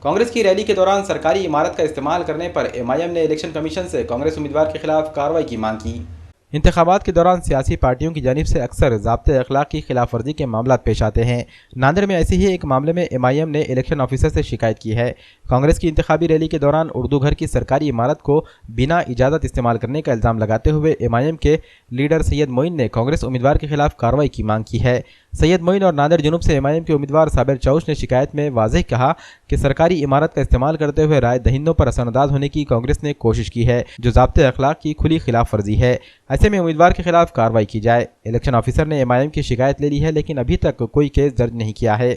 कांग्रेस की रैली के दौरान सरकारी इमारत का इस्तेमाल करने पर एमआईएम ने इलेक्शन कमीशन से कांग्रेस उम्मीदवार के खिलाफ कार्रवाई की मांग की। इंतखाबात के दौरान सियासी पार्टियों की जानिब से अक्सर ज़ाब्ते अखलाक की खिलाफ वर्जी के मामला पेश आते हैं। नांदेड़ में ऐसे ही एक मामले में एमआईएम ने इलेक्शन ऑफिसर से शिकायत की है। कांग्रेस की इंतखाबी रैली के दौरान उर्दू घर की सरकारी इमारत को बिना इजाज़त इस्तेमाल करने का इल्ज़ाम लगाते हुए एमआईएम के लीडर सैयद मोइन ने कांग्रेस उम्मीदवार के खिलाफ कार्रवाई की मांग की है। सैयद मोइन और नांदेड़ जुनूब से एमआईएम के उम्मीदवार साबिर चौश ने शिकायत में वाज़ेह कहा कि सरकारी इमारत का इस्तेमाल करते हुए राय दहिंदों पर असरअंदाज होने की कांग्रेस ने कोशिश की है, जो ज़ाब्ते अखलाक की खुली खिलाफ वर्जी है। ऐसे में उम्मीदवार के खिलाफ कार्रवाई की जाए। इलेक्शन ऑफिसर ने एमआईएम की शिकायत ले ली है, लेकिन अभी तक कोई केस दर्ज नहीं किया है।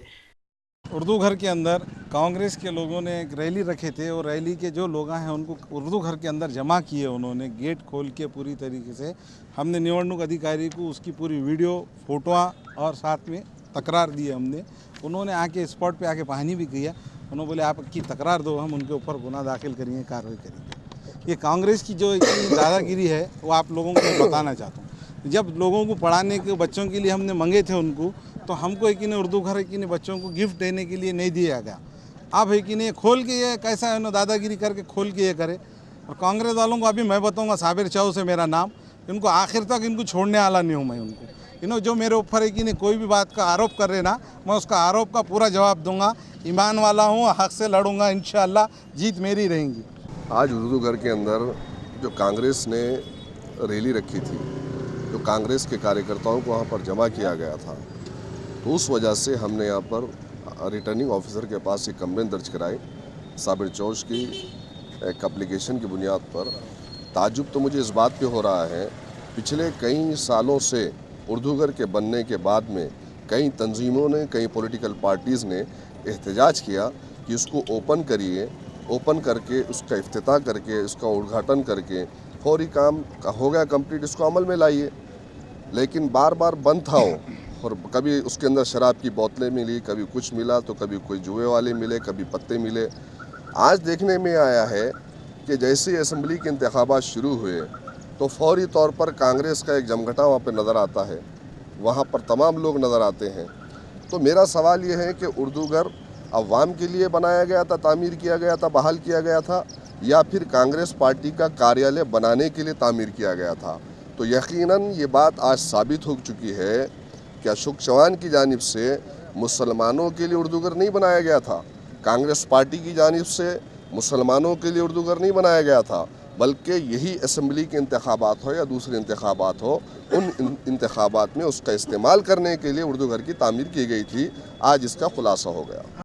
उर्दू घर के अंदर कांग्रेस के लोगों ने एक रैली रखे थे और रैली के जो लोग हैं उनको उर्दू घर के अंदर जमा किए। उन्होंने गेट खोल के पूरी तरीके से हमने निवडणूक अधिकारी को उसकी पूरी वीडियो फोटोआँ और साथ में तकरार दी है हमने। उन्होंने आके स्पॉट पे आके पानी भी किया। उन्होंने बोले आपकी तकरार दो, हम उनके ऊपर गुनाह दाखिल करेंगे, कार्रवाई करेंगे। ये कांग्रेस की जो दादागिरी है वो आप लोगों को मैं बताना चाहता हूँ। जब लोगों को पढ़ाने के बच्चों के लिए हमने मंगे थे उनको, तो हमको एक ने उर्दू घर एक ने बच्चों को गिफ्ट देने के लिए नहीं दिया गया। अब है कि नहीं खोल के ये कैसा है ना दादागिरी करके खोल के ये करे। और कांग्रेस वालों को अभी मैं बताऊंगा, साबिर चौस है मेरा नाम, इनको आखिर तक इनको छोड़ने वाला नहीं हूँ मैं उनको। इन्हों जो मेरे ऊपर है कि नहीं कोई भी बात का आरोप कर रहे ना, मैं उसका आरोप का पूरा जवाब दूंगा। ईमान वाला हूँ, हक से लड़ूंगा, इंशाअल्लाह जीत मेरी रहेंगी। आज उर्दू घर के अंदर जो कांग्रेस ने रैली रखी थी, जो कांग्रेस के कार्यकर्ताओं को वहाँ पर जमा किया गया था, तो उस वजह से हमने यहाँ पर रिटर्निंग ऑफिसर के पास एक कंप्लेंट दर्ज कराई साबिर चौश की एक एप्लीकेशन की बुनियाद पर। ताज्जुब तो मुझे इस बात पे हो रहा है, पिछले कई सालों से उर्दू घर के बनने के बाद में कई तंजीमों ने, कई पॉलिटिकल पार्टीज़ ने एहतजाज किया कि उसको ओपन करिए, ओपन करके उसका इफ्तिताह करके उसका उद्घाटन करके फौरी काम हो गया कंप्लीट, इसको अमल में लाइए। लेकिन बार बार बंद था वो, और कभी उसके अंदर शराब की बोतलें मिली, कभी कुछ मिला, तो कभी कोई जुए वाले मिले, कभी पत्ते मिले। आज देखने में आया है कि जैसे असेंबली के इंतखाबात शुरू हुए तो फौरी तौर पर कांग्रेस का एक जमघटा वहाँ पर नज़र आता है, वहाँ पर तमाम लोग नज़र आते हैं। तो मेरा सवाल ये है कि उर्दू घर अवाम के लिए बनाया गया था, तामीर किया गया था, बहाल किया गया था, या फिर कांग्रेस पार्टी का कार्यालय बनाने के लिए तामीर किया गया था? तो यकीनन ये बात आज साबित हो चुकी है कि अशोक चौहान की जानिब से मुसलमानों के लिए उर्दू घर नहीं बनाया गया था, कांग्रेस पार्टी की जानिब से मुसलमानों के लिए उर्दू घर नहीं बनाया गया था, बल्कि यही असेंबली के इंतखाबात हो या दूसरे इंतखाबात हो, उन इंतखाबात में उसका इस्तेमाल करने के लिए उर्दू घर की तामीर की गई थी। आज इसका खुलासा हो गया।